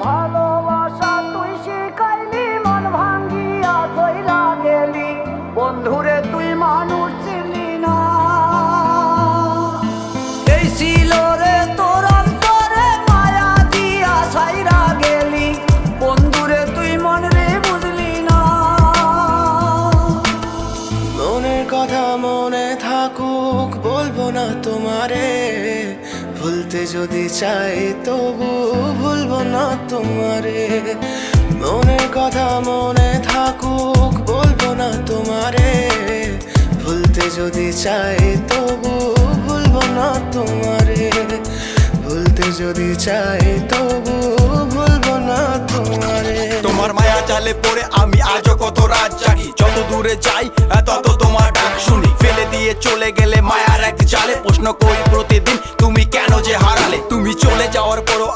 ভালোবাসা তুই শিখাইলি, মন ভাঙ্গিয়া চইলা গেলি, বন্ধুরে তুই মানুষ ছিলি না। এই ছিল রে তোর অন্তরে মায়া দিয়া ছাইরা গেলি, বন্ধুরে তুই মন রে বুঝলি না। মনের কথা মনে থাকুক বলবো না তোমারে, ভুলতে যদি চাই তবু ভুলবো না তোমারে। মনের কথা মনে থাকুক বলবো না তোমারে, ভুলতে যদি চাই তবু ভুলবো না তোমারে। ভুলতে যদি চাই তবু ভুলবো না তোমারে। তোমার মায়া জালে পড়ে আমি আজও কত রাত জাগি, যত দূরে যাই তত তোমার ডাক শুনি। ফেলে দিয়ে চলে গেলে মায়ার এক জালে, প্রশ্ন করি প্রতিদিন তুমি কেন যে হারালে। তুমি চলে যাওয়ার পরও